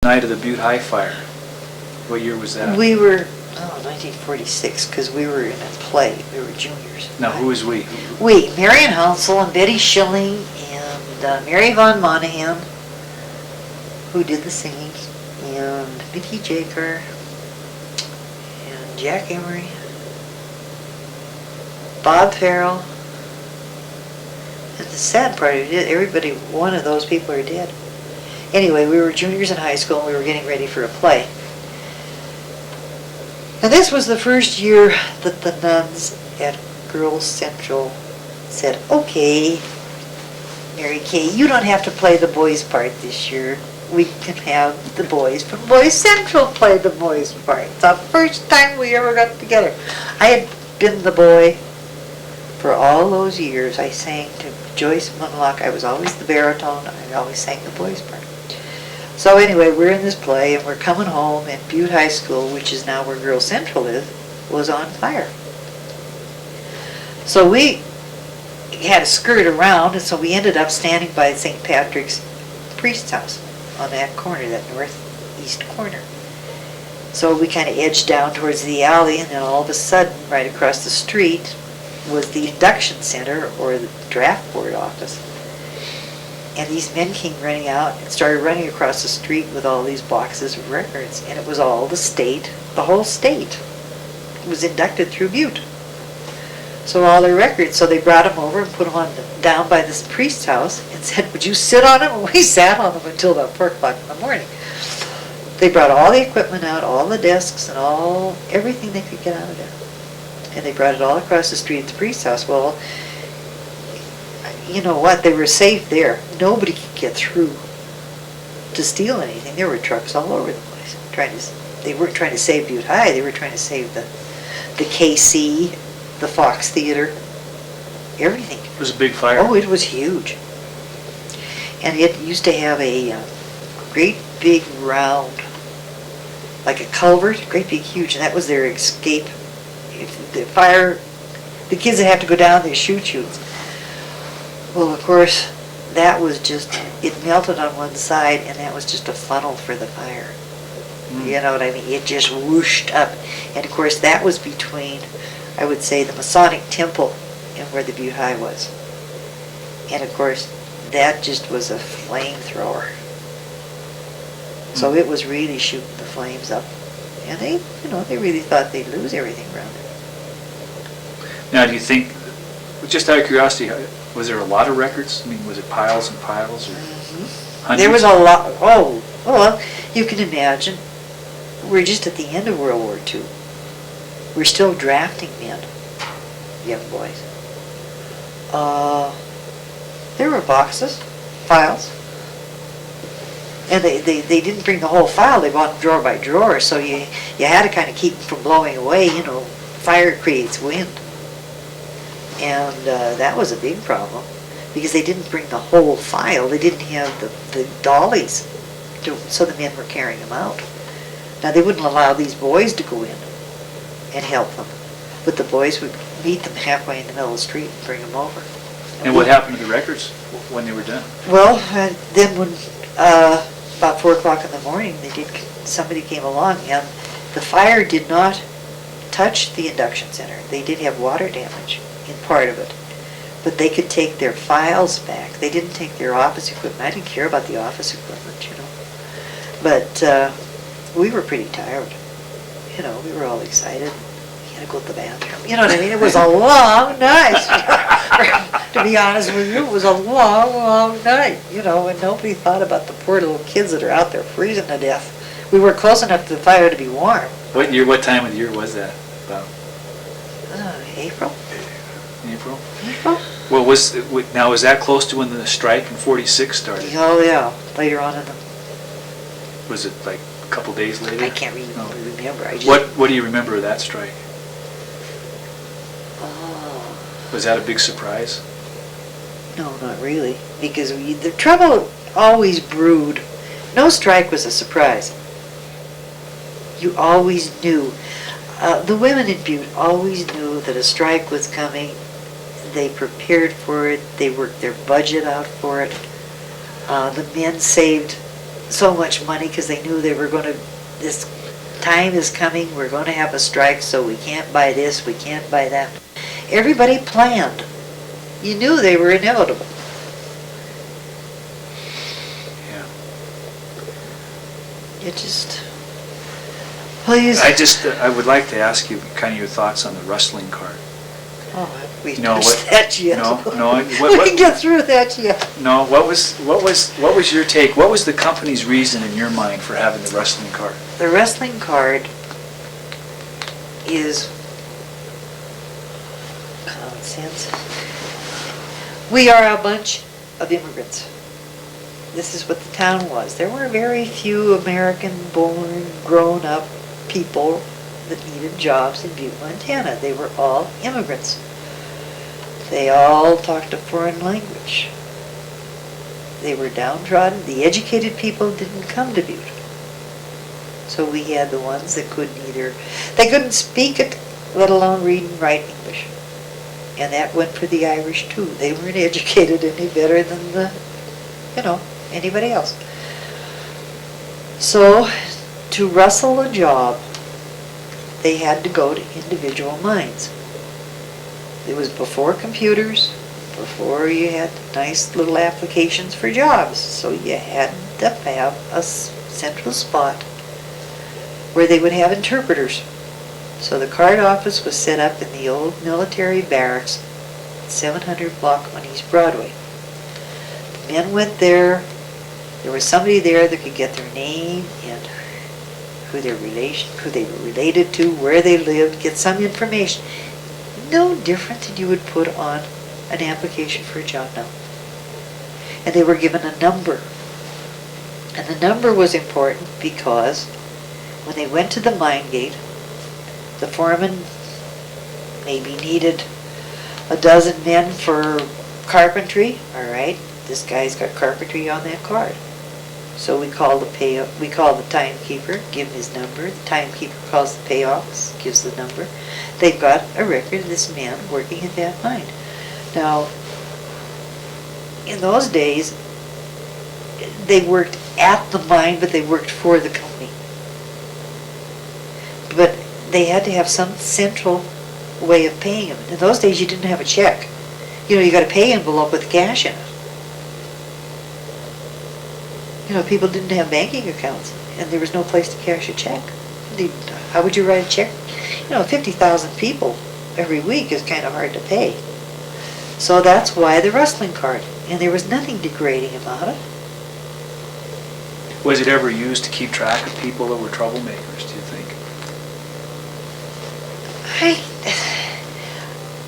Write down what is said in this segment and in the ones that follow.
Night of the Butte High Fire. What year was that? We were, 1946, because we were in a play. We were juniors. Now, who was we? We, Marion Hounsel and Betty Schilling and Mary Von Monahan, who did the singing, and Vicki Jaker, and Jack Emery, Bob Farrell. And the sad part of it, everybody, one of those people are dead. Anyway, we were juniors in high school and we were getting ready for a play. And this was the first year that the nuns at Girls Central said, okay, Mary Kay, you don't have to play the boys' part this year. We can have the boys from Boys Central play the boys' part. It's the first time we ever got together. I had been the boy for all those years. I sang to Joyce Munlock. I was always the baritone. I always sang the boys' part. So anyway, we're in this play and we're coming home, and Butte High School, which is now where Girls Central is, was on fire. So we had to skirt around, and so we ended up standing by St. Patrick's priest's house on that corner, that northeast corner. So we kind of edged down towards the alley, and then all of a sudden, right across the street, was the induction center, or the draft board office. And these men came running out and started running across the street with all these boxes of records. And it was all the state, the whole state was inducted through Butte. So all their records, so they brought them over and put them down by this priest's house and said, would you sit on them? And we sat on them until about 4 o'clock in the morning. They brought all the equipment out, all the desks and everything they could get out of there. And they brought it all across the street at the priest's house. Well, you know what, they were safe there. Nobody could get through to steal anything. There were trucks all over the place. They weren't trying to save Butte High, they were trying to save the KC, the Fox Theater, everything. It was a big fire. Oh, it was huge. And it used to have a great big round, like a culvert, great big huge, and that was their escape. If the fire, the kids that have to go down, they shoot you. Well, of course, that was just, it melted on one side, and that was just a funnel for the fire. You know what I mean? It just whooshed up. And of course, that was between, I would say, the Masonic Temple and where the Butte High was. And of course, that just was a flamethrower. So it was really shooting the flames up. And they really thought they'd lose everything around there. Now, do you think, just out of curiosity, was there a lot of records? I mean, was it piles and piles, or hundreds? There was a lot. Oh, well, you can imagine. We're just at the end of World War II. We're still drafting men, young boys. There were boxes, files, and they didn't bring the whole file. They bought them drawer by drawer, so you had to kind of keep them from blowing away. You know, fire creates wind. And that was a big problem, because they didn't bring the whole file. They didn't have the dollies, so the men were carrying them out. Now, they wouldn't allow these boys to go in and help them, but the boys would meet them halfway in the middle of the street and bring them over. And what happened to the records when they were done? Well, then when about 4 o'clock in the morning, somebody came along, and the fire did not touch the induction center. They did have water damage in part of it, but they could take their files back. They didn't take their office equipment. I didn't care about the office equipment, you know. But we were pretty tired. You know, we were all excited. We had to go to the bathroom. You know what I mean? It was a long night. To be honest with you, it was a long, long night. You know, and nobody thought about the poor little kids that are out there freezing to death. We were close enough to the fire to be warm. What time of the year was that? About? April. April? April? Well, now was that close to when the strike in '46 started? Oh yeah, later on in the. Was it like a couple days later? I can't really remember. What do you remember of that strike? Was that a big surprise? No, not really, because the trouble always brewed. No strike was a surprise. You always knew. The women in Butte always knew that a strike was coming. They prepared for it. They worked their budget out for it. The men saved so much money because they knew they were going to, this time is coming, we're going to have a strike, so we can't buy this, we can't buy that. Everybody planned. You knew they were inevitable. Yeah. It just, please. I would like to ask you kind of your thoughts on the Rustling Card. Oh, we No, finished that yet. No, We can get through that yet. No, what was your take? What was the company's reason in your mind for having the Rustling Card? The Rustling Card is common sense. We are a bunch of immigrants. This is what the town was. There were very few American-born, grown-up people that needed jobs in Butte, Montana. They were all immigrants. They all talked a foreign language. They were downtrodden. The educated people didn't come to Butte. So we had the ones that they couldn't speak it, let alone read and write English. And that went for the Irish too. They weren't educated any better than anybody else. So to rustle a job, they had to go to individual mines. It was before computers, before you had nice little applications for jobs. So you had to have a central spot where they would have interpreters. So the card office was set up in the old military barracks, 700 block on East Broadway. The men went there. There was somebody there that could get their name and who they were related to, where they lived, get some information. No different than you would put on an application for a job now. And they were given a number. And the number was important because when they went to the mine gate, the foreman maybe needed a dozen men for carpentry. All right, this guy's got carpentry on that card. So we call the timekeeper, give him his number. The timekeeper calls the payoffs, gives the number. They've got a record of this man working at that mine. Now, in those days, they worked at the mine, but they worked for the company. But they had to have some central way of paying them. In those days, you didn't have a check. You got a pay envelope with cash in it. People didn't have banking accounts, and there was no place to cash a check. How would you write a check? 50,000 people every week is kind of hard to pay. So that's why the Rustling Card. And there was nothing degrading about it. Was it ever used to keep track of people that were troublemakers, do you think?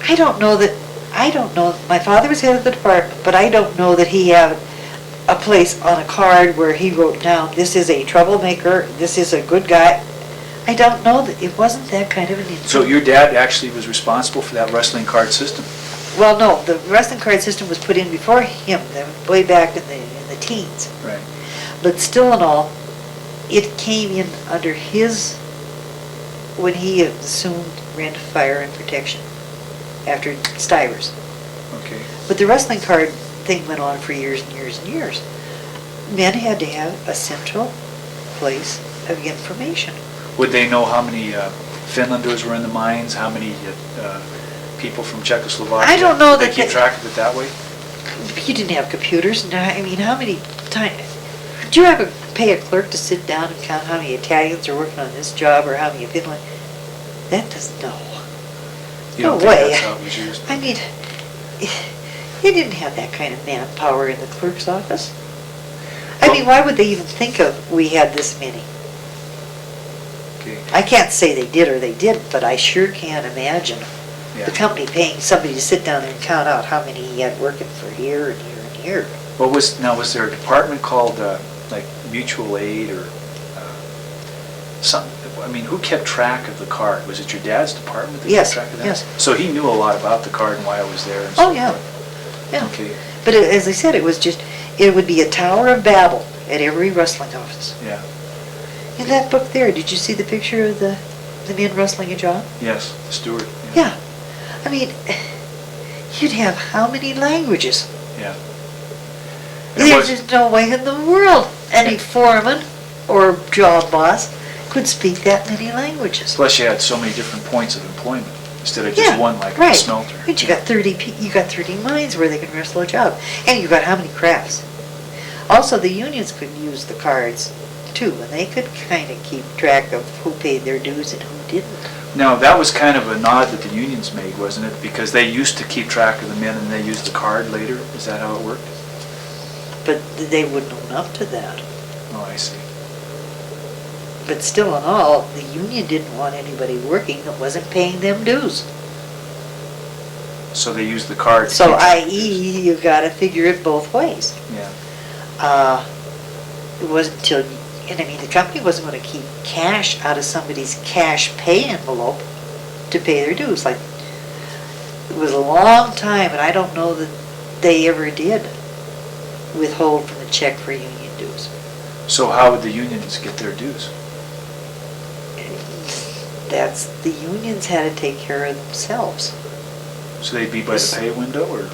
I don't know. My father was head of the department, but I don't know that he had a place on a card where he wrote down, this is a troublemaker, this is a good guy. I don't know that it wasn't that kind of an influence. So your dad actually was responsible for that Rustling Card system? Well, no, the Rustling Card system was put in before him, way back in the teens. Right. But still in all, it came in under his, when he assumed rent, fire, and protection after Stivers. Okay. But the Rustling Card thing went on for years and years and years. Men had to have a central place of information. Would they know how many Finlanders were in the mines, how many people from Czechoslovakia? I don't know Did that they keep track of it that way? You didn't have computers. I mean, how many times... Did you ever pay a clerk to sit down and count how many Italians are working on this job or how many Finland? That doesn't know. You don't No think way. that's how it was used? I mean, you didn't have that kind of manpower in the clerk's office. I mean, why would they even think of we had this many? Okay. I can't say they did or they didn't, but I sure can't imagine Yeah. the company paying somebody to sit down there and count out how many he had working for here and here and here. Was there a department called like mutual aid or something? I mean, who kept track of the card? Was it your dad's department that Yes, kept track of that? yes. So he knew a lot about the card and why it was there and so Oh, yeah. forth. Yeah. Okay. But as I said, it would be a Tower of Babel at every rustling office. Yeah. In that book there, did you see the picture of the men rustling a job? Yes, the steward. Yeah. I mean, you'd have how many languages? Yeah. And it There's was- just no way in the world any foreman or job boss could speak that many languages. Plus you had so many different points of employment, instead of just Yeah, one like a right. smelter. But you got 30 mines where they can wrestle a job. And you got how many crafts? Also, the unions could use the cards too, and they could kind of keep track of who paid their dues and who didn't. Now, that was kind of a nod that the unions made, wasn't it? Because they used to keep track of the men and they used the card later? Is that how it worked? But they wouldn't own up to that. Oh, I see. But still in all, the union didn't want anybody working that wasn't paying them dues. So they used the card. to So keep track of i.e., this. you gotta figure it both ways. Yeah. It wasn't until, and I mean, the company wasn't gonna keep cash out of somebody's cash pay envelope to pay their dues. Like, it was a long time, and I don't know that they ever did withhold from the check for union dues. So how would the unions get their dues? That's, the unions had to take care of themselves. So they'd be by the pay window, or?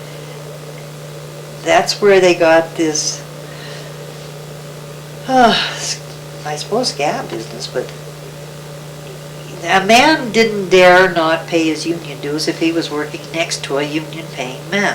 That's where they got this, I suppose scab business, but a man didn't dare not pay his union dues if he was working next to a union-paying man.